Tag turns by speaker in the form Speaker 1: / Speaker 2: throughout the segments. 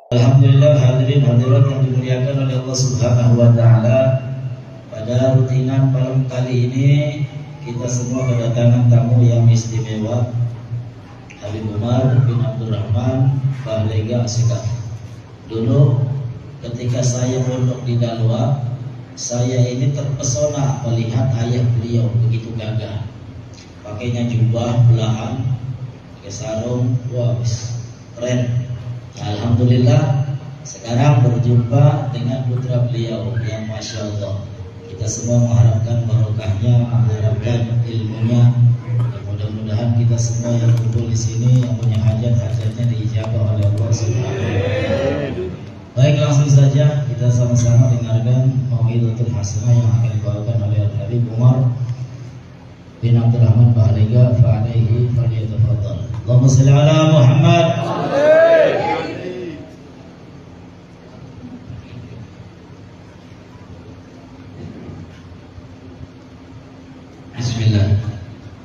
Speaker 1: Alhamdulillah, hadirin hadirat yang dimuliakan oleh Allah Subhanahu wa taala. Pada rutinan malam kali ini kita semua kedatangan tamu yang istimewa, Habib Umar bin Abdurrahman Bahlega Sekar. Dulu ketika saya mondok di Dalwa, saya ini terpesona melihat ayah beliau begitu gagah. Pakainya jubah belahan, pakai sarung, wah keren. Alhamdulillah sekarang berjumpa dengan putra beliau yang Masya Allah. Kita semua mengharapkan barokahnya, mengharapkan ilmunya. Mudah-mudahan kita semua yang kumpul di sini yang punya hajat-hajatnya diijabah oleh Allah Subhanahu wa taala. Baik, langsung saja kita sama-sama dengarkan mau'izatul hasanah yang akan dibawakan oleh Habib Umar bin Abdurrahman Bahlega fa'alaihi falyatafadhal. Allahumma shalli ala Muhammad. Bismillah.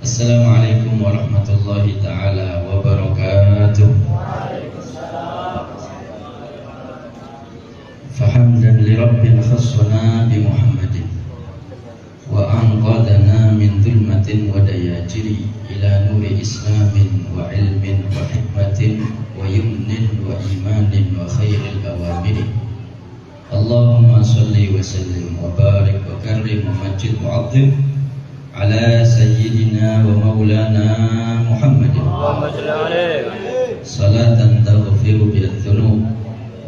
Speaker 1: Assalamualaikum warahmatullahi ta'ala wabarakatuh. Fahamdan li rabbil khassana bi Muhammadin wa anqadana min dhulmatin wa dayajiri ila nuri islamin wa ilmin wa hikmatin wa yumnin wa imanin wa khairil awamiri. Allahumma salli wa sallim wa barik wa karrim wa majid wa azim ala sayyidina wa maulana Muhammadin salatan taghfiru biha dhunub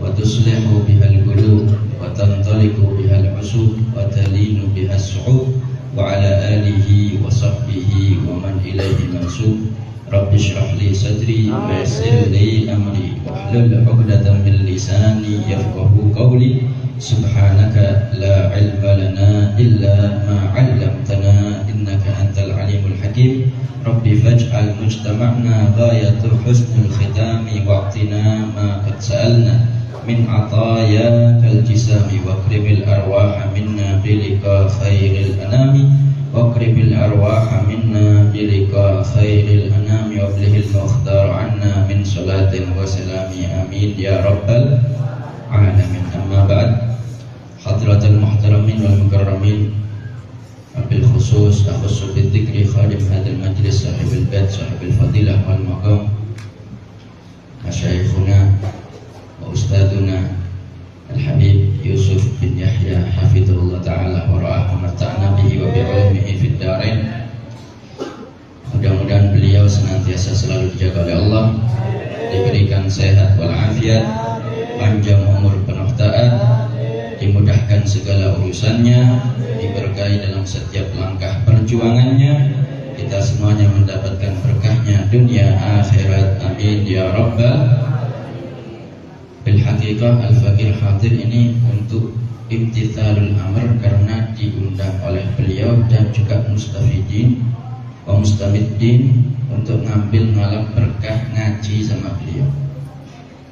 Speaker 1: wa tuslihu biha al-qulub wa tantaliqu biha al-usub wa talinu biha as-su'ub wa ala alihi wa sahbihi wa man ilayhi mansub. Rabbi shrah li sadri wa yassir li amri wahlul 'uqdatam min lisani yafqahu qawli. Subhanaka la ilma lana illa ma 'allamtana innaka antal alimul hakim. Rabbi faj'al mujtama'na ghayatul husnul khitami wa'tina ma qad sa'alna min atayakal jisami wa qribil arwaha minna bilika khairil anami wa qribil arwaha minna bilika khairil anami wa blihil mukhtar anna min salatin wa salami amin ya rabbal alamin. Amma ba'd, hadratul muhtaramin wal mukarramin, bil khusus akhussu bidzikri khadim hadzal majlis sahibul bait sahibul fadilah wal maqam masyayikhuna wa ustaduna al-habib Yusuf bin Yahya hafizahullah ta'ala wa ra'ahu mata'na bihi wa bi'ulumihi fid darain. Mudah-mudahan beliau senantiasa selalu dijaga oleh Allah, diberikan sehat walafiat, panjang umur penuh taat, dimudahkan segala urusannya, diberkahi dalam setiap langkah perjuangannya, kita semuanya mendapatkan berkahnya dunia akhirat, amin ya rabbal. Bil haqiqah al-fakir hadir ini untuk imtithalul amr karena diundang oleh beliau dan juga mustafidin wa mustamiddin untuk ngambil ngalap berkah ngaji sama beliau.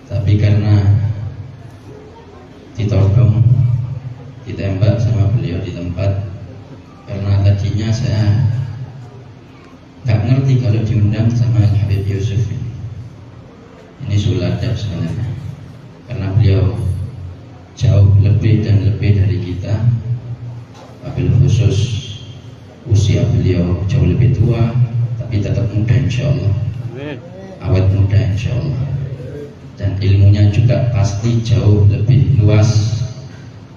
Speaker 1: Tapi karena ditodong, ditembak sama beliau di tempat, karena tadinya saya nggak ngerti kalau diundang sama Habib Yusuf ini suladab sebenarnya, karena beliau jauh lebih dan lebih dari kita, wabil khusus usia beliau jauh lebih tua, tapi tetap muda insya Allah, awet muda insya Allah, dan ilmunya juga pasti jauh lebih luas,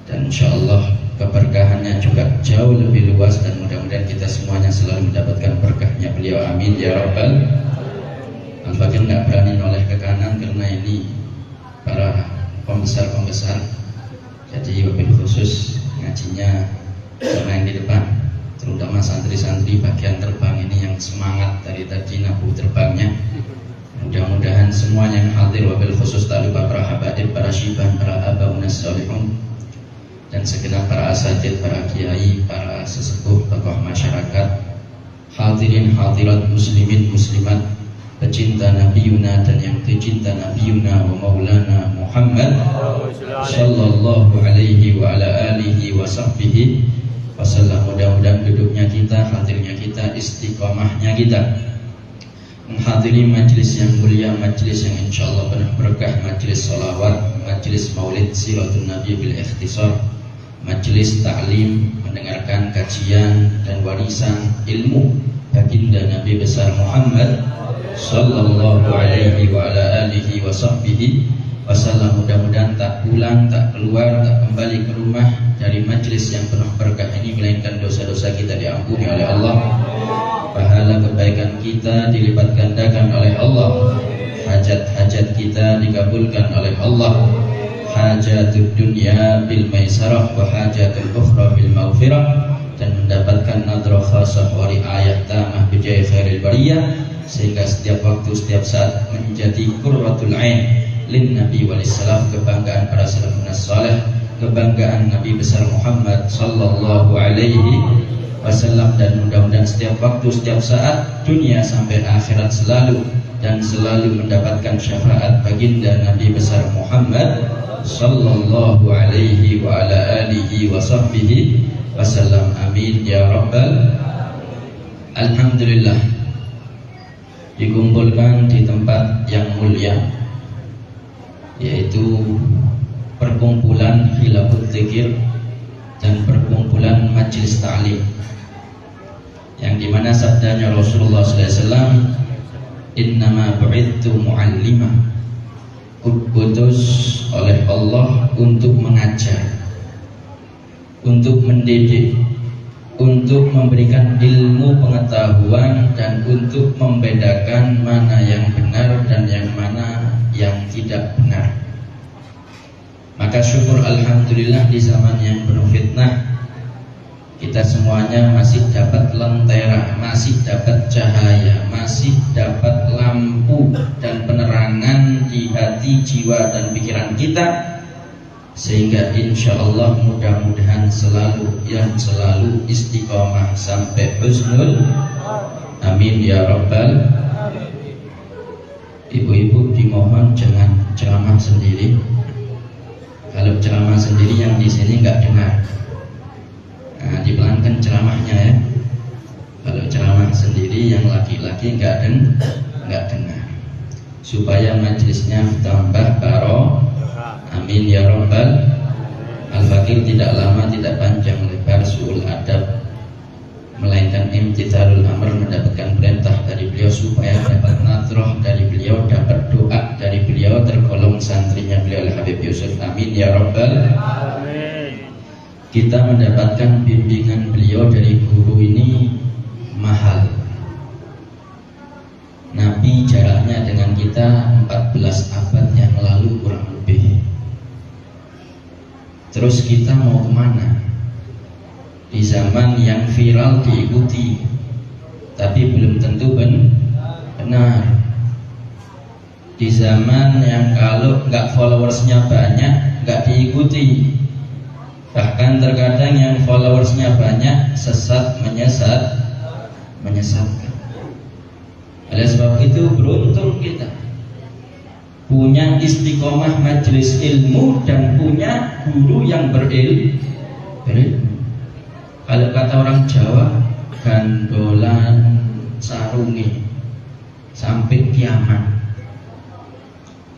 Speaker 1: dan insya Allah keberkahannya juga jauh lebih luas, dan mudah-mudahan kita semuanya selalu mendapatkan berkahnya beliau, amin ya rabbal. Al-Fakir nggak berani noleh ke kanan karena ini para pembesar-pembesar, jadi wabil khusus ngajinya karena yang di depan, terutama santri-santri bagian terbang ini yang semangat dari tadi nabuh terbangnya. Mudah-mudahan semuanya yang hadir, wabil khusus tak lupa para habaib, para syibah, para abaunas salihun, dan segenap para asatidz, para kiai, para sesepuh, tokoh masyarakat, hadirin hadirat, muslimin muslimat, pecinta Nabiuna dan yang tercinta Nabiuna wa maulana Muhammad sallallahu alaihi wa ala alihi wa sahbihi wasallam. Mudah-mudahan duduknya kita, hadirnya kita, istiqomahnya kita menghadiri majelis yang mulia, majelis yang insyaallah penuh berkah, majelis salawat, majelis maulid siratun nabi bil ikhtisar, majelis ta'lim, mendengarkan kajian dan warisan ilmu baginda Nabi besar Muhammad sallallahu alaihi wa ala alihi wa sahbihi wasallam. Mudah-mudahan tak pulang, tak keluar, tak kembali ke rumah dari majelis yang penuh berkah ini melainkan dosa-dosa kita diampuni oleh Allah, pahala kebaikan kita dilipat gandakan oleh Allah, hajat-hajat kita dikabulkan oleh Allah, hajatud dunya bil maisarah wa hajatul ukhra bil maghfirah, dan mendapatkan nadrah khasah wa riayah tamah bijai khairil bariyah, sehingga setiap waktu, setiap saat menjadi qurratul ain lin nabi walissalam, kebanggaan para salafun salih, kebanggaan Nabi besar Muhammad sallallahu alaihi wasallam. Dan mudah-mudahan setiap waktu, setiap saat, dunia sampai akhirat selalu dan selalu mendapatkan syafaat baginda Nabi besar Muhammad sallallahu alaihi wa ala alihi wa sahbihi wasallam. Amin ya rabbal. Alhamdulillah, dikumpulkan di tempat yang mulia, yaitu perkumpulan Hilafut Dzikir dan perkumpulan majelis ta'lim, yang dimana sabdanya Rasulullah SAW, innama bu'ithu mu'allimah, kutus oleh Allah untuk mengajar, untuk mendidik, untuk memberikan ilmu pengetahuan, dan untuk membedakan mana yang benar dan yang mana yang tidak benar. Maka syukur alhamdulillah di zaman yang penuh fitnah, kita semuanya masih dapat lentera, masih dapat cahaya, masih dapat lampu dan penerangan di hati, jiwa dan pikiran kita, sehingga insya Allah mudah-mudahan selalu istiqomah sampai husnul. Amin ya rabbal. Ibu-ibu dimohon jangan ceramah sendiri. Kalau ceramah sendiri yang di sini nggak dengar, nah, dipelankan ceramahnya ya. Kalau ceramah sendiri yang laki-laki nggak dengar, supaya majelisnya tambah baroh. Amin ya rabbal. Al-Fakir tidak lama, tidak panjang lebar su'ul adab, melainkan imtithalul amr, mendapatkan perintah dari beliau supaya dapat nadrah dari beliau, dapat doa dari beliau, tergolong santrinya beliau Habib Yusuf. Amin ya rabbal. Kita mendapatkan bimbingan beliau dari guru ini mahal. Nabi jaraknya dengan kita 14 abad yang lalu kurang lebih. Terus kita mau kemana? Di zaman yang viral diikuti, tapi belum tentu benar. Di zaman yang kalau nggak followersnya banyak, nggak diikuti. Bahkan terkadang yang followersnya banyak sesat, menyesatkan. Oleh sebab itu beruntung kita punya istiqomah majelis ilmu dan punya guru yang berilmu. Kalau kata orang Jawa, gandolan sarungi sampai kiamat.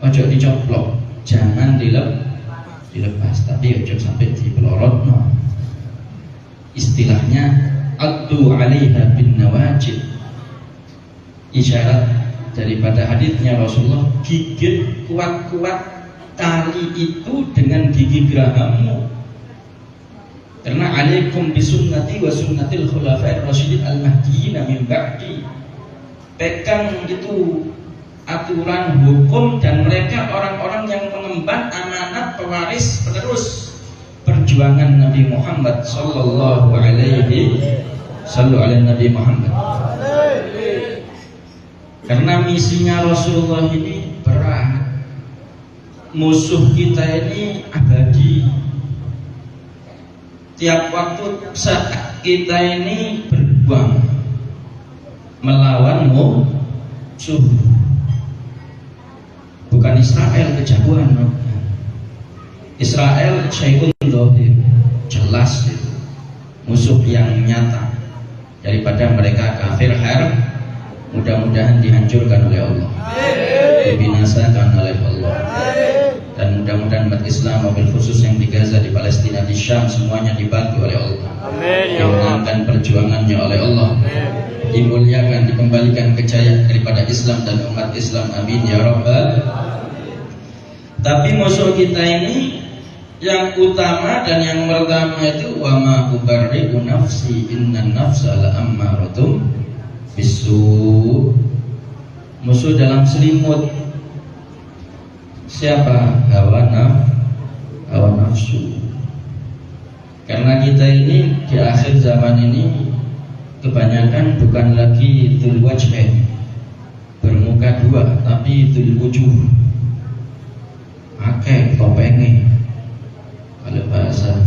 Speaker 1: Ojo dicoplok, jangan dilepas, tapi ojo sampai dipelorot. No. Istilahnya addu 'alaiha bin nawajid. Isyarat daripada hadisnya Rasulullah, gigit kuat-kuat tali itu dengan gigi gerahammu. Karena alaikum bisunnati wa sunnatil khulafair rasyidin al-mahdiyyin min ba'di. Pegang itu aturan hukum dan mereka orang-orang yang mengemban amanat pewaris penerus perjuangan Nabi Muhammad sallallahu alaihi Nabi Muhammad. Karena misinya Rasulullah ini berat. Musuh kita ini abadi. Tiap waktu saat kita ini berjuang melawan musuh. Bukan Israel kejagoan. Israel syai'un dhahir, jelas itu musuh yang nyata daripada mereka kafir mudah-mudahan dihancurkan oleh Allah, dibinasakan oleh Allah, dan mudah-mudahan umat Islam mobil khusus yang di Gaza, di Palestina, di Syam semuanya dibantu oleh Allah, dimenangkan perjuangannya oleh Allah, dimuliakan, dikembalikan kejayaan daripada Islam dan umat Islam, amin ya rabbal. Tapi musuh kita ini yang utama dan yang pertama itu wa ma ubarri'u nafsi innan nafsa la'ammaratun bisu. Musuh dalam selimut siapa? Hawa nafsu. Karena kita ini di akhir zaman ini kebanyakan bukan lagi dzul wajhain, bermuka dua, tapi dzul wujuh, akeh topenge. Kalau bahasa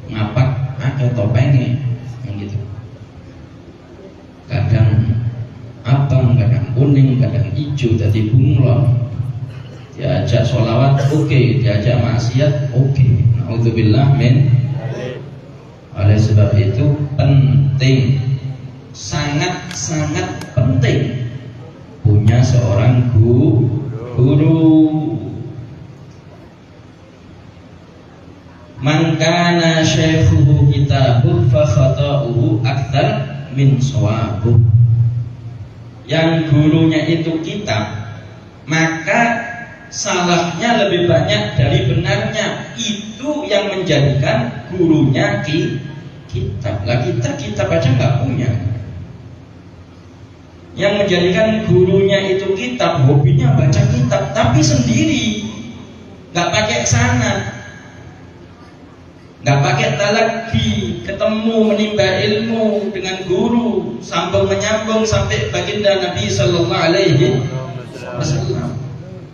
Speaker 1: ngapak akeh topenge yang gitu. Kadang abang, kadang kuning, kadang hijau, jadi bunglon. Diajak sholawat oke, diajak maksiat oke. Naudzubillah min. Oleh sebab itu penting, sangat-sangat penting punya seorang guru. Man kana syaikhuhu kitabuh fa khata'uhu aktsar min shawabuh. Yang gurunya itu kitab, maka salahnya lebih banyak dari benarnya. Itu yang menjadikan gurunya kitab. Lah kita kitab aja nggak punya. Yang menjadikan gurunya itu kitab, hobinya baca kitab, tapi sendiri, nggak pakai sanad, nggak pakai talaqi, ketemu menimba ilmu dengan guru, sambung menyambung sampai baginda Nabi Sallallahu Alaihi Wasallam.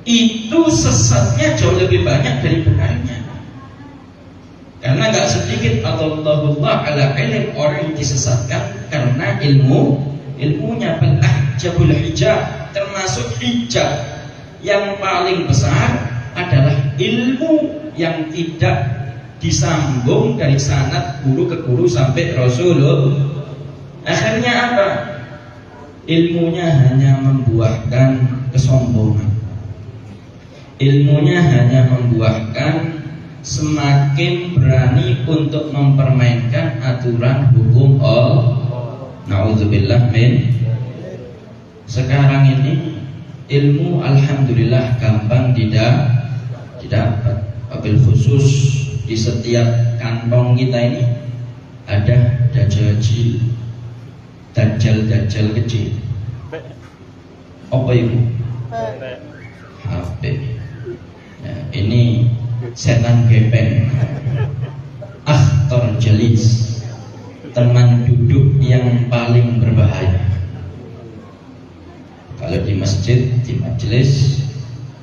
Speaker 1: Itu sesatnya jauh lebih banyak dari benarnya. Karena nggak sedikit Allahullah ala ilm orang yang disesatkan karena ilmunya. Jabul hijab, termasuk hijab yang paling besar adalah ilmu yang tidak disambung dari sanad guru ke guru sampai Rasulullah. Akhirnya apa? Ilmunya hanya membuahkan kesombongan. Ilmunya hanya membuahkan semakin berani untuk mempermainkan aturan hukum Allah. Na'udzubillah min. Sekarang ini ilmu alhamdulillah gampang didapat. Wabil khusus di setiap kantong kita ini ada dajjal kecil. Apa itu? HP. Ya, ini setan gepeng, akhtar jalis, teman duduk yang paling berbahaya. Kalau di masjid, di majelis,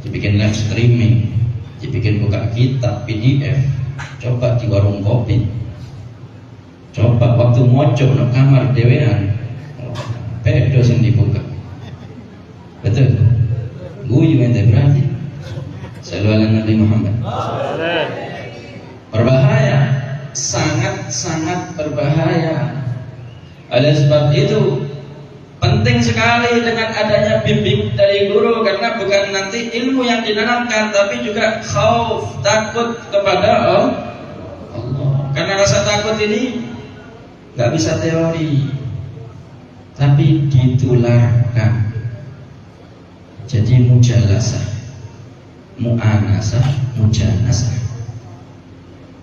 Speaker 1: dibikin live streaming, dibikin buka kitab PDF. Coba di warung kopi, coba waktu mojok no kamar dewean, pedo sing dibuka. Betul? Guyu ente berarti. Sallallahu alaihi Nabi Muhammad. Berbahaya, sangat-sangat berbahaya. Oleh sebab itu penting sekali dengan adanya bimbing dari guru, karena bukan nanti ilmu yang ditanamkan, tapi juga khauf, takut kepada Allah. Karena rasa takut ini nggak bisa teori, tapi ditularkan. Jadi mujalasah, mu'anasah, mujanasah.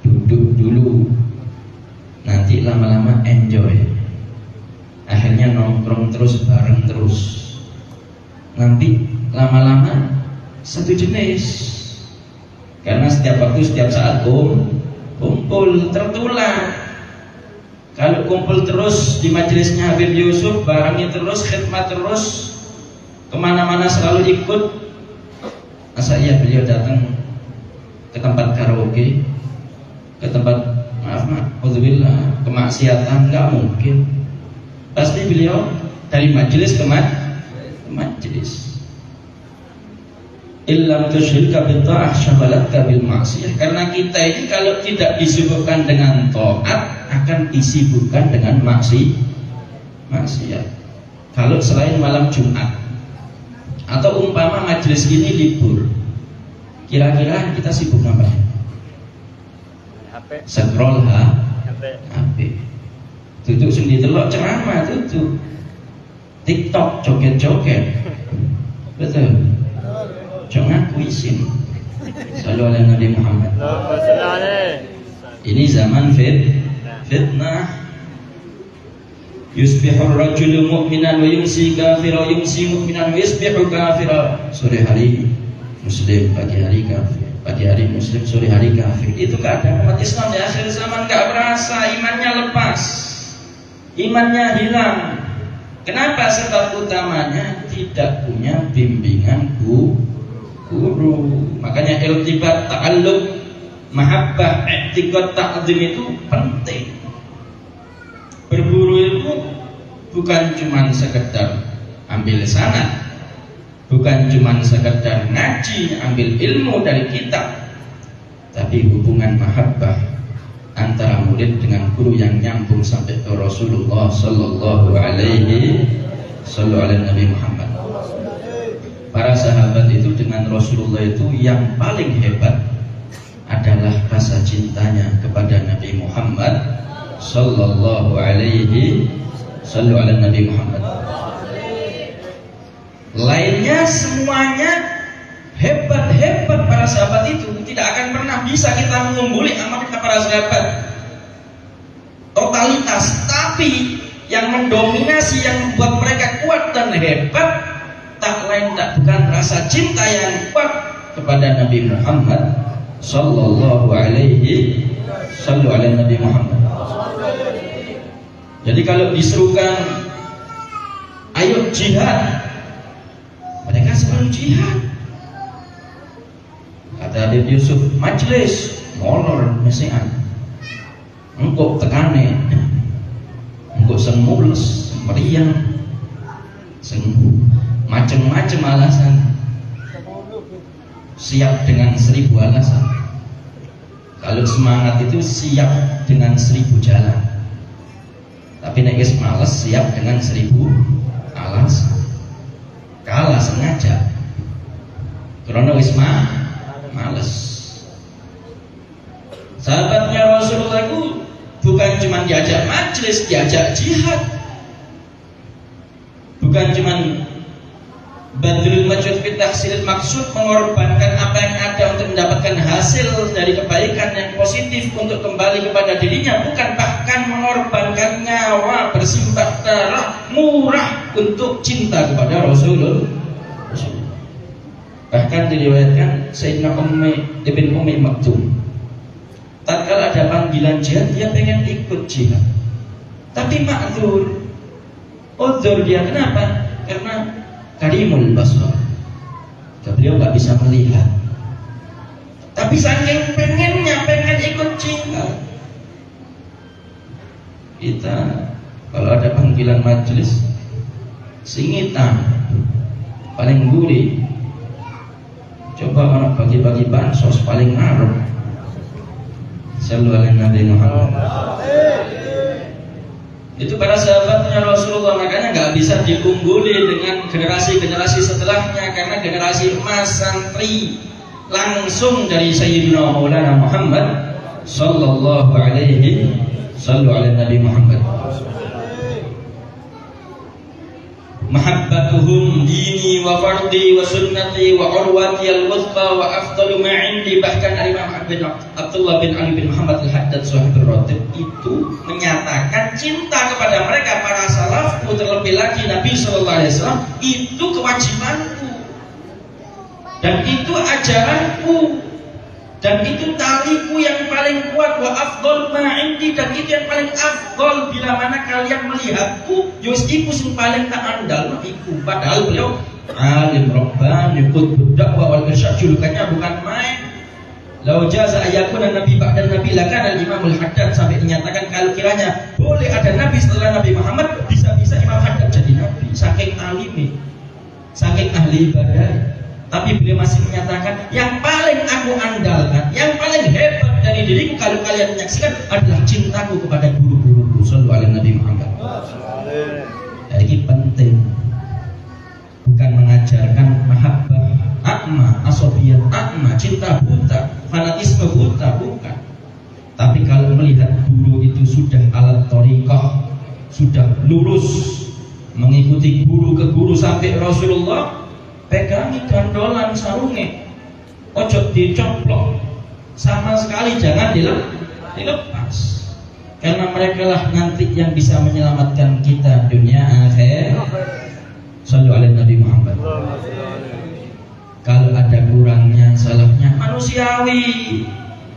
Speaker 1: Duduk dulu, nanti lama-lama enjoy. Akhirnya nongkrong terus, bareng terus. Nanti lama-lama satu jenis. Karena setiap waktu, setiap saat kumpul, tertular. Kalau kumpul terus di majelisnya Habib Yusuf, barengnya terus, khidmat terus, kemana-mana selalu ikut. Masa iya beliau datang ke tempat karaoke, ke tempat alhamdulillah kemaksiatan? Nggak mungkin. Pasti beliau dari majelis ke majelis. Illam tusyrika bi ta'ah syagalatka bil ma'siyah. Karena kita ini kalau tidak disibukkan dengan taat, akan disibukkan dengan maksiat. kalau selain malam Jumat atau umpama majelis ini libur, kira-kira kita sibuk ngapain? Scroll HP. Duduk sendiri delok ceramah, duduk TikTok joget-joget. Betul. Jangan ngaku isim. Sallu ala Nabi Muhammad. Ini zaman fitnah. Yusbihur rajulu mu'minan wa yumsi kafira, yumsi mu'minan wa yusbihu kafira. Sore hari muslim, pagi hari kafir. Pagi hari muslim, sore hari kafir. Itu keadaan umat Islam di akhir zaman. Gak berasa, imannya lepas, imannya hilang. Kenapa? Sebab utamanya tidak punya bimbingan guru. Makanya iltibat, ta'alluq, mahabbah, i'tiqad, ta'zim itu penting. Berburu itu bukan cuma sekedar ambil sanad, bukan cuma sekedar ngaji, ambil ilmu dari kitab, tapi hubungan mahabbah antara murid dengan guru yang nyambung sampai ke Rasulullah Sallallahu Alaihi Nabi Muhammad. Para sahabat itu dengan Rasulullah itu yang paling hebat adalah rasa cintanya kepada Nabi Muhammad Sallallahu Alaihi Nabi Muhammad. Lainnya semuanya hebat para sahabat itu, tidak akan pernah bisa kita mengungguli amalnya para sahabat totalitas. Tapi yang mendominasi, yang membuat mereka kuat dan hebat, tak lain tak bukan rasa cinta yang kuat kepada Nabi Muhammad Sallallahu Alaihi Nabi Muhammad. Jadi kalau diserukan ayo jihad, mereka selalu jihad. Kata Habib Yusuf, majelis molor mesian, engkau tekane, engkau semules, meriang, macam-macam alasan, siap dengan 1000 alasan. Kalau semangat itu siap dengan 1000 jalan, tapi nek wis males siap dengan 1000 alasan. Kalah sengaja, karena wis males. Sahabatnya Rasulullah itu bukan cuma diajak majelis, diajak jihad. Bukan cuma badrul majhud fi tahsilil maksud, mengorbankan apa yang ada untuk mendapatkan hasil dari kebaikan yang positif untuk kembali kepada dirinya, bukan, bahkan mengorbankan nyawa, bersimbah darah murah untuk cinta kepada Rasulullah. Bahkan diriwayatkan Sayyidina Ibn Ummi Maktum, tatkala ada panggilan jihad dia pengen ikut jihad, tapi ma'dzur, udzur dia. Kenapa? Karena karimul basar, beliau nggak bisa melihat. Tapi saking pengennya, pengen ikut jihad. Kita kalau ada panggilan majelis singitan paling gurih, coba orang bagi-bagi bansos paling ngaruh. Sallu ala Nabi Muhammad. Itu para sahabatnya Rasulullah, makanya nggak bisa diungguli dengan generasi-generasi setelahnya, karena generasi emas santri langsung dari Sayyidina Maulana Muhammad Sallallahu Alaihi Nabi Muhammad. Mahabbatuhum dini wa fardi wa sunnati wa urwati al-wuthqa wa afdalu ma indi. Bahkan Imam Abdullah bin Ali bin Muhammad al-Haddad Sahibul Ratib itu menyatakan cinta kepada mereka para salafku, terlebih lagi Nabi Sallallahu Alaihi Wasallam, itu kewajibanku dan itu ajaranku dan itu taliku yang paling kuat. Wa afdal ma indi, dan itu yang paling afdal bila mana kalian melihatku, yus iku sing paling tak andal iku. Padahal beliau alim rabbani qutbud dakwah wal irsyad, julukannya bukan main. Lau jaza ayakuna nabi ba'da nabi lakana al-Imam al-Haddad, sampai dinyatakan kalau kiranya boleh ada nabi setelah Nabi Muhammad, bisa-bisa Imam Haddad jadi nabi, saking alimi, saking ahli ibadah. Tapi beliau masih menyatakan yang paling aku andalkan, yang paling hebat dari diriku kalau kalian menyaksikan adalah cintaku kepada guru-guruku. Sallu ala Nabi Muhammad. Ini penting. Bukan mengajarkan mahabbah akma, asobiyah akma, cinta buta, fanatisme buta, bukan. Tapi kalau melihat guru itu sudah alat thariqah, sudah lurus mengikuti guru ke guru sampai Rasulullah, pegangi gandolan sarunge, ojo dicoplok, sama sekali jangan dilepas. Karena mereka lah nanti yang bisa menyelamatkan kita dunia akhir. Sallu ala Nabi Muhammad. Kalau ada kurangnya, salahnya manusiawi.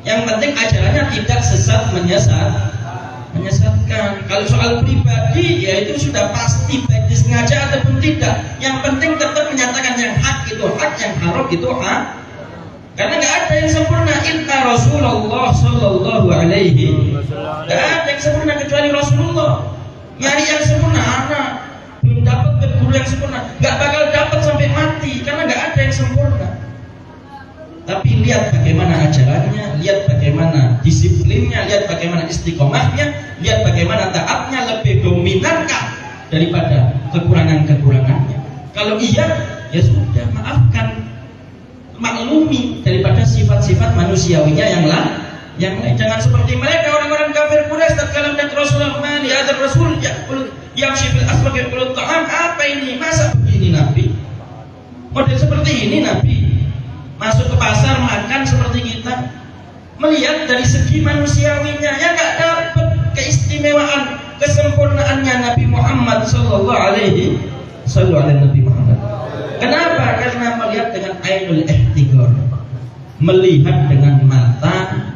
Speaker 1: Yang penting ajarannya tidak sesat menyesatkan. Kalau soal pribadi, ya itu sudah pasti baik disengaja ataupun tidak. Yang penting tetap menyatakan yang hak itu hak, yang haram itu hak. Karena nggak ada yang sempurna. Inna Rasulullah Sallallahu Alaihi. Nggak ada yang sempurna kecuali Rasulullah. Nyari yang sempurna, anak belum dapat guru yang sempurna, nggak bakal dapat sampai mati. Karena nggak ada yang sempurna. Tapi lihat bagaimana ajarannya, lihat bagaimana disiplinnya, lihat bagaimana istiqomahnya, lihat bagaimana taatnya lebih dominankah daripada kekurangan-kekurangannya. Kalau iya, ya sudah, maafkan, maklumi daripada sifat-sifat manusiawinya yang lain. Jangan seperti mereka orang-orang kafir Quraisy tatkala melihat Rasulullah mali ada Rasul yang syifil asbaq yaqul ta'am, apa ini? Masa begini Nabi? Model seperti ini Nabi? Masuk ke pasar makan seperti kita, melihat dari segi manusiawinya ya nggak dapat keistimewaan kesempurnaannya Nabi Muhammad Sallallahu Alaihi Nabi Muhammad. Kenapa? Karena melihat dengan ainul ihtiqar, melihat dengan mata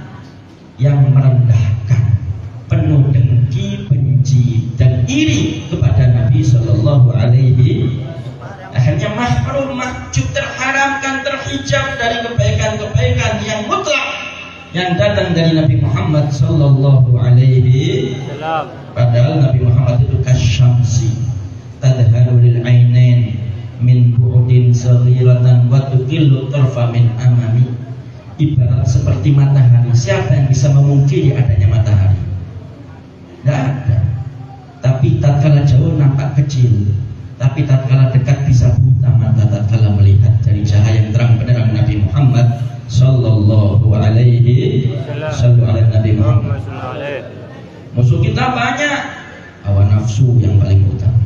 Speaker 1: yang merendahkan, penuh dengki, benci dan iri kepada Nabi Sallallahu Alaihi. Akhirnya mahrum, mahjub, terharamkan, terhijab dari kebaikan-kebaikan yang mutlak yang datang dari Nabi Muhammad Sallallahu Alaihi Wasallam. Padahal Nabi Muhammad itu kasyamsi tadharu lil ainain min bu'udin saghiratan wa tuqillu tarfa min amami. Ibarat seperti matahari. Siapa yang bisa memungkiri adanya matahari? Tidak ada. Tapi tatkala jauh nampak kecil, tapi tatkala dekat bisa buta mata tatkala melihat dari cahaya yang terang benderang Nabi Muhammad Sallallahu Alaihi Wasallam. Musuh kita banyak, hawa nafsu yang paling utama.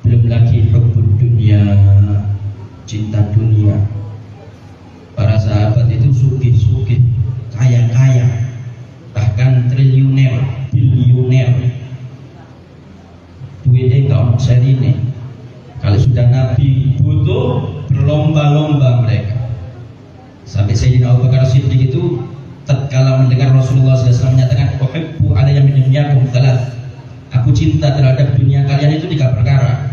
Speaker 1: Belum lagi hubbud dunia, cinta dunia. Para sahabat itu sugih-sugih, kaya-kaya, bahkan triliuner, bilioner. Duitnya nggak ono serine. Kalau sudah Nabi butuh, berlomba-lomba mereka. Sampai Sayyidina Abu Bakar Siddiq itu tatkala mendengar Rasulullah SAW menyatakan uhibbu alayya min dunyakum thalath. Aku cinta terhadap dunia kalian itu 3 perkara.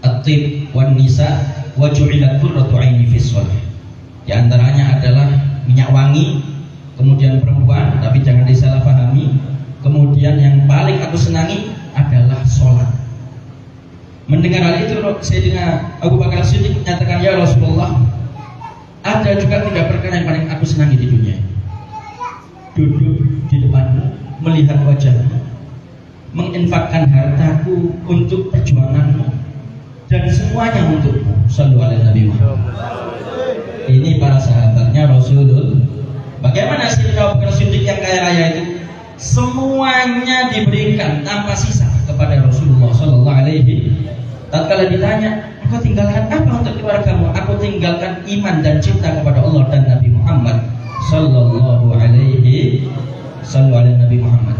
Speaker 1: At-tib wan nisa wa ju'ilat qurratu 'aini fis shalah. Di antaranya adalah minyak wangi, kemudian perempuan, tapi jangan disalahpahami. Kemudian yang paling aku senangi adalah sholat. Mendengar hal itu, Sayyidina Abu Bakar Siddiq menyatakan, ya Rasulullah, ada juga 3 perkara yang paling aku senangi di dunia. Duduk di depanmu, melihat wajahmu, menginfakkan hartaku untuk perjuanganmu, dan semuanya untukmu. Sallu ala Nabi Muhammad. Ini para sahabatnya Rasulullah. Bagaimana Sayyidina Abu Bakar Siddiq yang kaya raya itu? Semuanya diberikan tanpa sisa kepada Rasulullah Sallallahu Alaihi. Tatkala ditanya, engkau tinggalkan apa untuk keluargamu? Aku tinggalkan iman dan cinta kepada Allah dan Nabi Muhammad Sallallahu Alaihi Nabi Muhammad.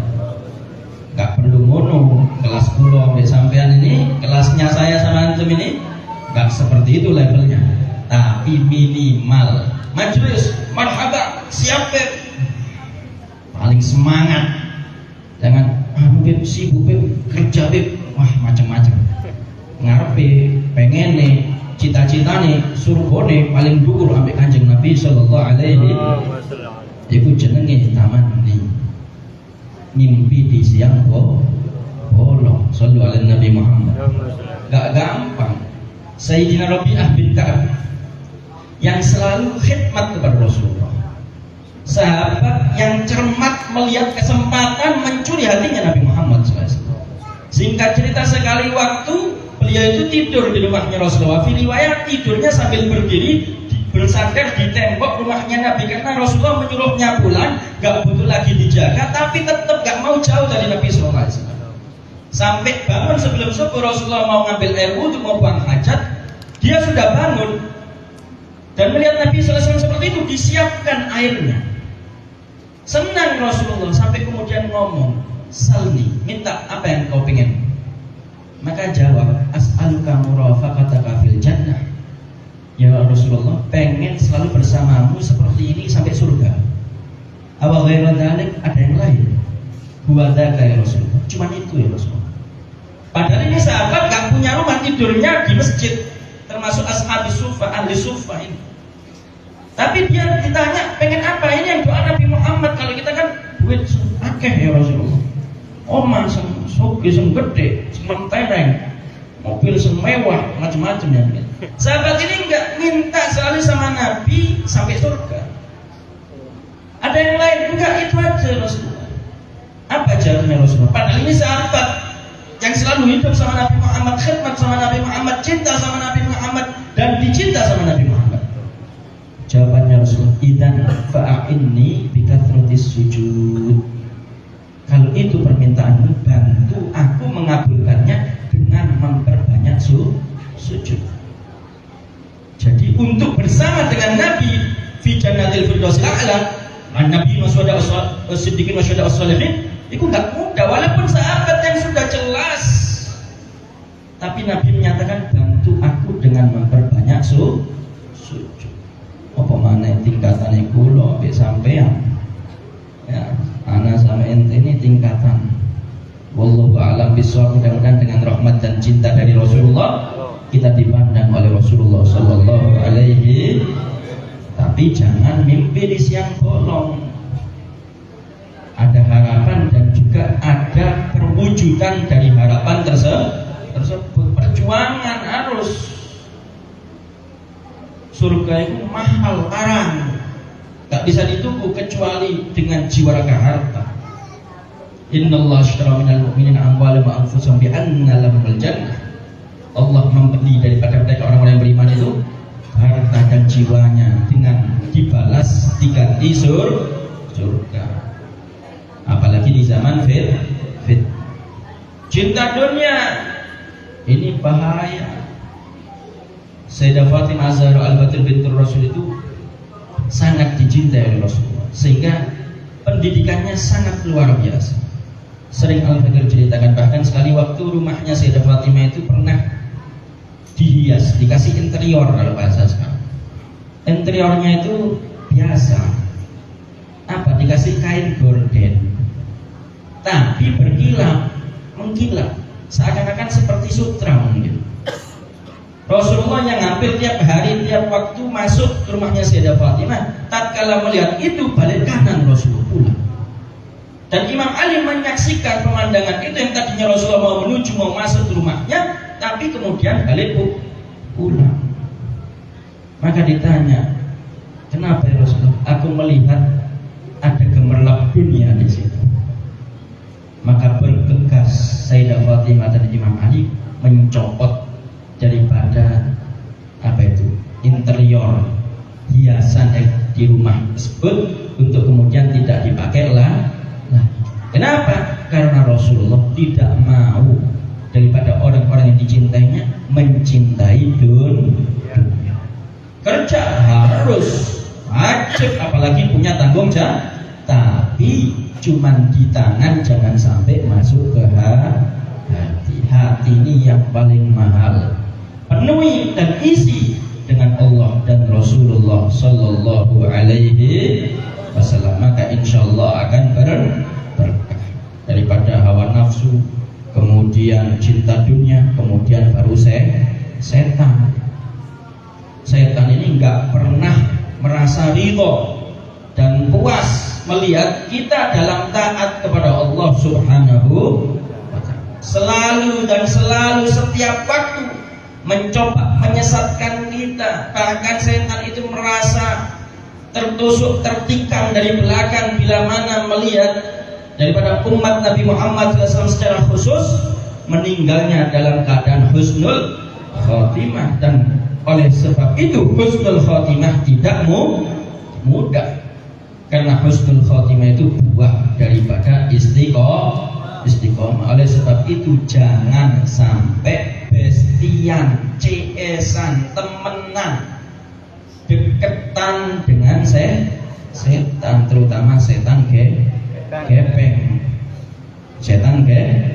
Speaker 1: Gak perlu mono, kelas pulau sampai sampean ini, kelasnya saya sama antum ini, gak seperti itu levelnya. Tapi minimal majelis, marhaba, siap Beb, paling semangat. Jangan Beb, sibuk Beb, kerja Beb, wah macam-macam. Ngarepe, pengen nih, cita-cita nih, surgone paling dhuwur ambek Kanjeng Nabi Sallallahu Alaihi Wasallam. Iku jenenge taman nih. Mimpi di siang bolong. Sallu ala Nabi Muhammad. Gak gampang. Sayyidina Rabi'ah bin Ka'ab yang selalu khidmat kepada Rasulullah, sahabat yang cermat melihat kesempatan mencuri hatinya Nabi Muhammad SAW. Singkat cerita, sekali waktu beliau itu tidur di rumahnya Rasulullah. Fi riwayat tidurnya sambil berdiri bersandar di tembok rumahnya Nabi, karena Rasulullah menyuruhnya pulang, gak butuh lagi dijaga, tapi tetap gak mau jauh dari Nabi SAW. Sampai bangun sebelum subuh, Rasulullah mau ngambil air wudhu, mau buang hajat, dia sudah bangun dan melihat Nabi SAW seperti itu, disiapkan airnya. Senang Rasulullah sampai kemudian ngomong, salni, minta apa yang kau pengen. Maka jawab, as'aluka murafaqataka fil jannah. Ya Rasulullah, pengen selalu bersamamu seperti ini sampai surga. Awal ghairu dzalik, ada yang lain. Huwa dzaka ya Rasulullah. Cuman itu ya Rasulullah. Padahal ini sahabat gak punya rumah, tidurnya di masjid, termasuk ashabis sufa, ahli sufa ini. Tapi dia ditanya pengen apa, ini yang doa Nabi Muhammad. Kalau kita kan duit akeh ya Rasulullah, omah sugih sing gede, sementereng, mobil semewah, macam-macam ya. Sahabat ini enggak minta selalu sama Nabi sampai surga. Ada yang lain? Enggak, itu aja Rasulullah. Apa jawabannya Rasulullah? Padahal ini sahabat yang selalu hidup sama Nabi Muhammad, khidmat sama Nabi Muhammad, cinta sama Nabi Muhammad, dan dicinta sama Nabi Muhammad. Jawabannya Rasulullah, idzan fa'inni bikathratis sujud. Kalau itu permintaanmu, bantu aku mengabulkannya dengan memperbanyak sujud. Jadi untuk bersama dengan Nabi fi jannatil firdausil a'la, Nabi masyhada as-siddiqin masyhada as-shalihin, itu enggak mudah walaupun sahabat yang sudah jelas. Tapi Nabi menyatakan bantu aku dengan memperbanyak sujud. Apa mana tingkatannya kula mbek sampean. Ya, ana sama ente ini tingkatan. Wallahu a'lam bishawab. Mudah-mudahan dengan rahmat dan cinta dari Rasulullah kita dipandang oleh Rasulullah sallallahu alaihi. Tapi jangan mimpi di siang bolong. Ada harapan dan juga ada perwujudan dari harapan tersebut. Perjuangan harus. Surga itu mahal, tarang, tak bisa ditunggu kecuali dengan jiwa raga harta. Innallaha ashtara minal mu'minina amwalahum wa anfusahum bi anna lahumul jannah. Allah membeli daripada mereka orang-orang yang beriman itu harta dan jiwanya dengan dibalas diganti surga. Apalagi di zaman fit. Cinta dunia ini bahaya. Sayyidah Fatimah Az-Zahra Al-Batul bintur Rasul itu sangat dicintai oleh Rasulullah, sehingga pendidikannya sangat luar biasa. Sering Al-Fakir ceritakan, bahkan sekali waktu rumahnya Sayyidah Fatimah itu pernah dihias, dikasih interior kalau bahasa sekarang. Interiornya itu biasa, apa, dikasih kain gorden, tapi berkilau, mengkilap, seakan-akan seperti sutra mungkin. Rasulullah yang hampir tiap hari, tiap waktu masuk ke rumahnya Sayyidah Fatimah, tatkala melihat itu balik kanan Rasulullah pulang. Dan Imam Ali menyaksikan pemandangan itu, yang tadinya Rasulullah mau menuju, mau masuk ke rumahnya, tapi kemudian balik pulang. Maka ditanya, kenapa ya Rasulullah? Aku melihat ada gemerlap dunia di situ. Maka bergegas Sayyidah Fatimah dan Imam Ali mencopot daripada interior hiasan di rumah tersebut untuk kemudian tidak dipakai lah. Kenapa? Karena Rasulullah tidak mau daripada orang-orang yang dicintainya mencintai dunia. Kerja harus wajib, apalagi punya tanggung jawab, tapi cuman di tangan, jangan sampai masuk ke hati. Hati ini yang paling mahal. Penuhi dan isi dengan Allah dan Rasulullah Sallallahu Alaihi Wasallam, maka insya Allah akan berkah daripada hawa nafsu, kemudian cinta dunia, kemudian baru setan. Setan ini nggak pernah merasa ridho dan puas melihat kita dalam taat kepada Allah Subhanahu wa Ta'ala. Selalu dan selalu setiap waktu mencoba menyesatkan kita. Bahkan setan itu merasa tertusuk, tertikam dari belakang bila mana melihat daripada umat Nabi Muhammad SAW secara khusus meninggalnya dalam keadaan husnul khotimah. Dan oleh sebab itu husnul khotimah tidak mudah, karena husnul khotimah itu buah daripada istiqomah. Oleh sebab itu jangan sampai bestian, CS-an, temenan, deketan dengan setan, terutama setan gepeng. Setan gepeng.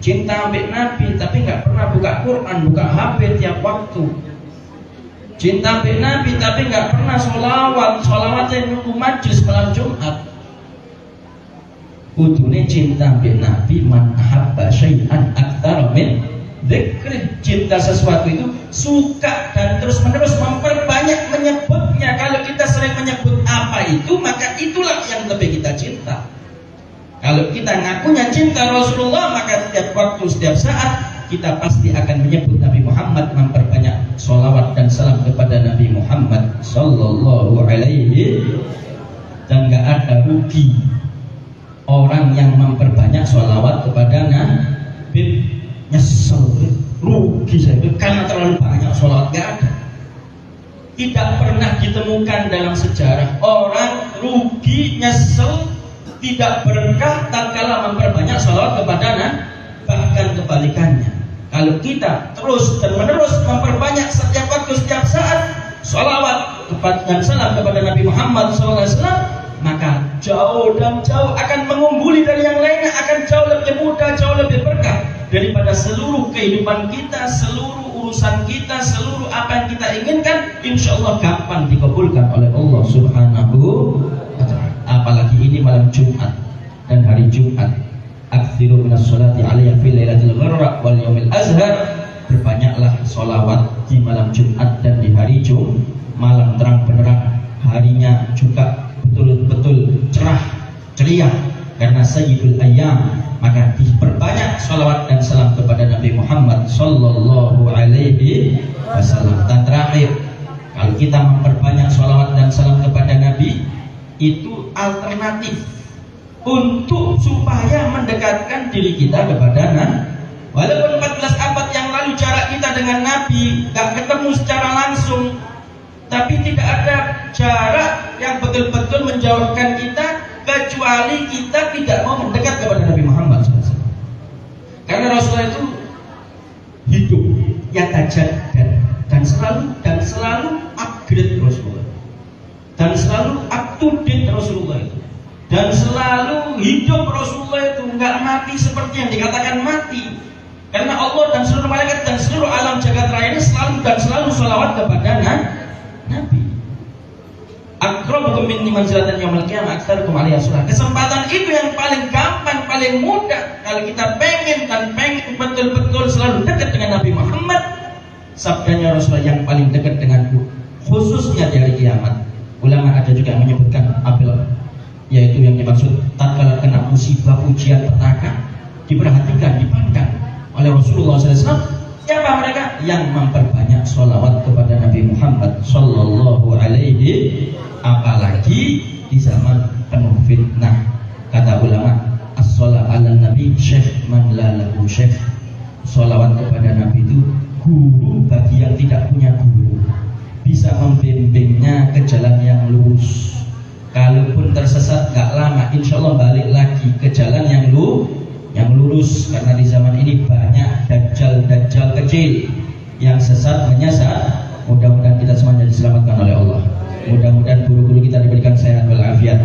Speaker 1: Cinta ambil Nabi tapi nggak pernah buka Quran, buka HP tiap waktu. Cinta ambil Nabi tapi nggak pernah sholawatnya nunggu majlis malam Jumat. Kudune cinta ambil Nabi, man ahabba syai'an aktsara min dzikri. Cinta sesuatu itu suka dan terus menerus memperbanyak menyebutnya. Kalau kita sering menyebut apa itu, maka itulah yang lebih kita cinta. Kalau kita ngakunya cinta Rasulullah, maka setiap waktu, setiap saat kita pasti akan menyebut Nabi Muhammad, memperbanyak sholawat dan salam kepada Nabi Muhammad sallallahu alaihi. Dan gak ada rugi orang yang memperbanyak sholawat kepada Nabi. Nyesel, rugi saya karena terlalu banyak sholawat. Gak ada, tidak pernah ditemukan dalam sejarah orang rugi, nyesel, tidak berkah tatkala memperbanyak sholawat kepada Nabi. Bahkan kebalikannya, kalau kita terus dan menerus memperbanyak setiap waktu, setiap saat sholawat dan salam kepada Nabi Muhammad SAW, maka jauh dan jauh akan mengungguli dari yang lainnya, akan jauh lebih mudah, jauh lebih berkah daripada seluruh kehidupan kita, seluruh urusan kita, seluruh apa yang kita inginkan. Insya Allah gampang dikabulkan oleh Allah Subhanahu wa ta'ala. Apalagi ini malam Jumat dan hari Jumat. Aktsiru minas sholati alayya fil lailatul gharra wal yaumil azhar. Berbanyaklah sholawat di malam Jumat dan di hari Jumat, malam terang benderang, harinya juga betul-betul cerah ceria karena sayyidul ayyam. Maka diperbanyak sholawat dan salam kepada Nabi Muhammad sallallahu alaihi wasallam. Dan terakhir, kalau kita memperbanyak sholawat dan salam kepada Nabi, itu alternatif untuk supaya mendekatkan diri kita kepada Nabi. Walaupun 14 abad yang lalu jarak kita dengan Nabi gak ketemu secara langsung, tapi tidak ada jarak yang betul-betul menjauhkan kita kecuali kita tidak mau mendekat kepada Nabi Muhammad SAW. Karena Rasulullah itu hidup yang tajaddad dan selalu upgrade Rasulullah, dan selalu up to date Rasulullah itu, dan selalu hidup Rasulullah itu, nggak mati seperti yang dikatakan mati. Karena Allah dan seluruh malaikat dan seluruh alam jagat raya ini selalu sholawat kepada Nabi. Akramukum minni manzilatan yaumil qiyamah aktsarukum alaihi salat. Kesempatan itu yang paling gampang, paling mudah kalau kita pengen betul-betul selalu dekat dengan Nabi Muhammad. Sabdanya Rasulullah yang paling dekat denganku, khususnya di hari kiamat. Ulama ada juga yang menyebutkan apel, yaitu yang dimaksud tatkala kena musibah, ujian, petaka, diperhatikan, dipandang oleh Rasulullah SAW. Siapa mereka? Yang memperbanyak sholawat kepada Nabi Muhammad sallallahu alaihi. Apalagi di zaman penuh fitnah. Kata ulama, as-sholat ala nabi syekh man la lahu syekh. Sholawat kepada Nabi itu guru bagi yang tidak punya guru, bisa membimbingnya ke jalan yang lurus. Kalaupun tersesat gak lama, insya Allah balik lagi ke jalan yang lurus. Karena di zaman ini banyak dajjal kecil yang sesat menyesat. Mudah-mudahan kita semuanya diselamatkan oleh Allah. Mudah-mudahan guru-guru kita diberikan sehat walafiat,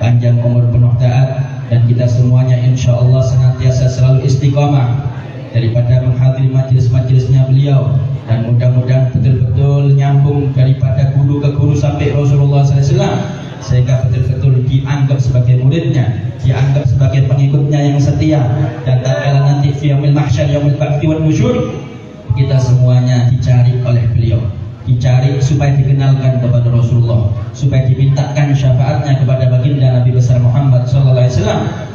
Speaker 1: panjang umur, penuh taat, dan kita semuanya insya Allah senantiasa selalu istiqomah daripada menghadiri majelis-majelisnya beliau. Dan mudah-mudahan betul-betul nyambung daripada guru ke guru sampai Rasulullah SAW, sehingga betul-betul dianggap sebagai muridnya, dianggap sebagai pengikutnya yang setia. Dan tatkala nanti fi yaumil mahsyar yaumil ba'thi wan nusyur, kita semuanya dicari oleh beliau, dicari supaya dikenalkan kepada Rasulullah, supaya dimintakan syafaatnya kepada baginda Nabi besar Muhammad SAW,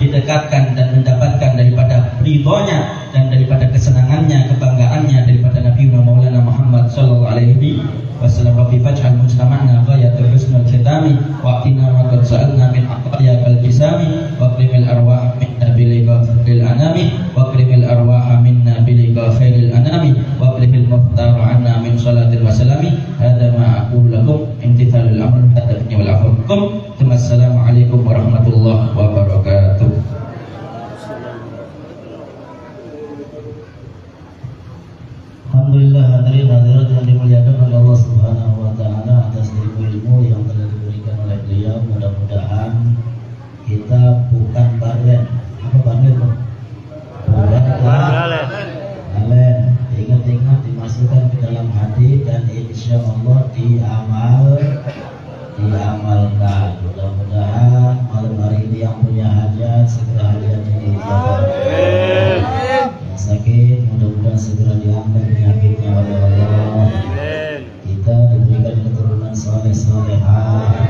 Speaker 1: didekatkan dan mendapatkan daripada ridhonya dan daripada kesenangannya, kebanggaannya daripada Nabi Maulana Muhammad Muhammad sallallahu alaihi wasallam. Rabbi faj'al mujtama'na ghayatul husnul khitami wa qina ma qad sa'alna min aqya kal jisami wa qrimil arwah minna bil ghafil anami wa qrimil arwah minna bil ghafil anami wa qrimil muhtar anna min salatil wasalami. Hadza ma aqulu lakum imtithalul amr hadafni wal afukum. Assalamu alaikum warahmatullahi wabarakatuh.
Speaker 2: Alhamdulillah, hadirin hadirat yang dimuliakan oleh Allah Subhanahu wa taala atas ilmu yang telah diberikan oleh beliau. Mudah-mudahan kita bukan barlen. Apa barlen? Barlen. Ingat-ingat dimasukkan ke dalam hati dan insya Allah diamalkan. Mudah-mudahan malam hari ini yang punya hajat segera hajatnya dijawab. Yang sakit mudah-mudahan segera diangkat penyakitnya oleh Allah. Kita diberikan keturunan saleh-salehah,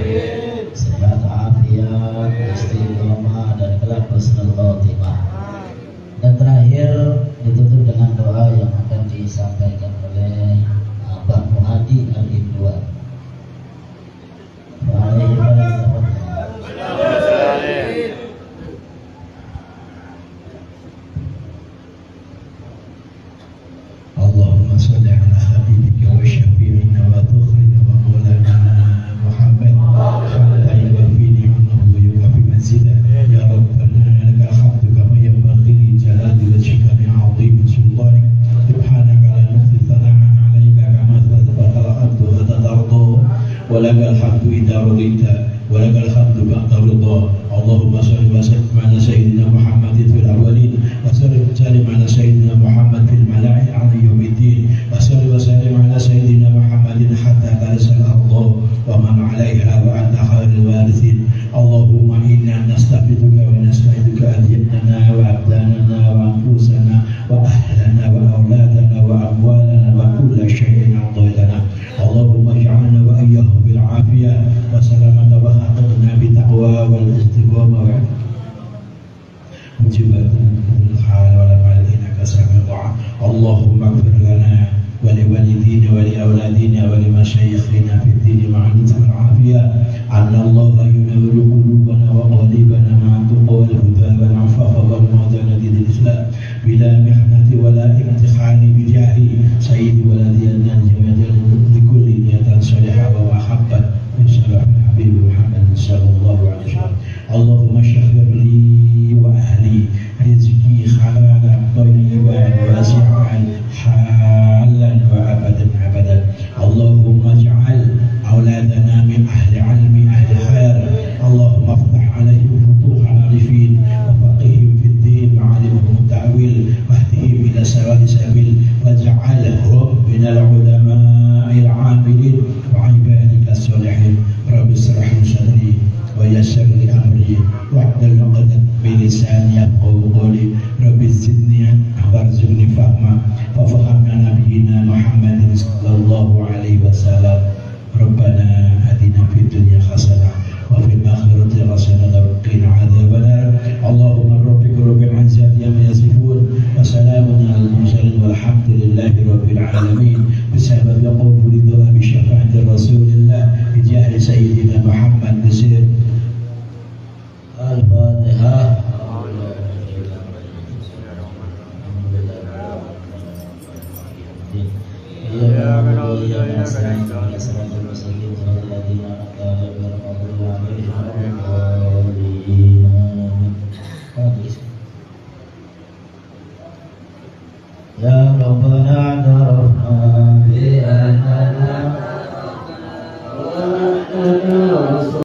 Speaker 2: sehat afiat, istiqomah dan kelak husnul khotimah. Dan terakhir ditutup dengan doa yang akan disampaikan oleh Abah Muhadi Al-Ibduan.
Speaker 3: Allahumma salli ala habibika wa syafi'ina wa tukhina wa maulana Muhammad wa ala alihi wa ni'amahu wa yukafi manzilah ya Rabbana lakal hamdu kama yanbaghi li jalali wajhika li'azimi sultanik subhanaka la nuhsi thana'an 'alaika kama asbahta al-ardu wa tadardu wa lakal hamdu idza radita wa lakal hamdu ba'da ridha. Allahumma salli wa sallim ala sayyidina Muhammadin fil awwalin wa sallim ala sayyidina Muhammad fil mala'i ala yaumiddin wa sallim ala sayyidina Muhammadin hatta tarsal ardh wa man 'alaiha wa anta khairul warithin. Allahumma inna nastaghfiruka wa nasta'inuka adiyatana wa abdanana wa anfusana wa ahlana wa auladana wa amwalana wa kulla shay'in a'taytana. Allahumma ij'alna wa iyyahum bil 'afiyah wa salamata wa haqqna bi taqwa wal istiqamah wa mujibatan hal wa la innaka sami'ud du'a. Allahumma ighfir lana wa li walidina wa li awladina wa li mashayikhina fid din ma'al wal 'afiyah. Anna Allah yunawwiru qulubana wa qalibana ma'a tuqa wal huda wal 'afafa wal mu'adana lil Islam bila mihnati wa la imtihani bi jahi sayyidi waladiyana li kulli niyatin salihah wa mahabbah insyaallah habib Muhammad sallallahu alaihi wasallam. Allahumma syaghfir li wa ahli rizqi halalan thayyiban wasi'an halan wa abadan abadan. Allahumma ij'al auladana min ahli ilmi ahli khair. Allahumma iftah alaihim futuh al-arifin wa faqihim fid din wa 'alimhum ta'wil wahdihim ila sawa'i sabil waj'alhum min al-ulama'i al-'amilin wa 'ibadika as-salihin. Rabbi israh li sadri wa yassir li amri wahdul 'uqdatam min lisani yafqahu qawli. Rabbi zidni warzuqni fahma wa fahamna nabiyyina Muhammadin sallallahu alaihi wasallam. Rabbana atina fid dunya hasanah wa fil akhirati hasanah wa qina adzabannar. Allahumma rabbika rabbil izzati amma yasifun wa salamun alal mursalin walhamdulillahi rabbil alamin. Bisabab qabuli du'a bi syafaati Rasulillah bi jahi sayyidina Muhammad nasir. Al-Fatihah. Ya Rabbana tarafna bi annana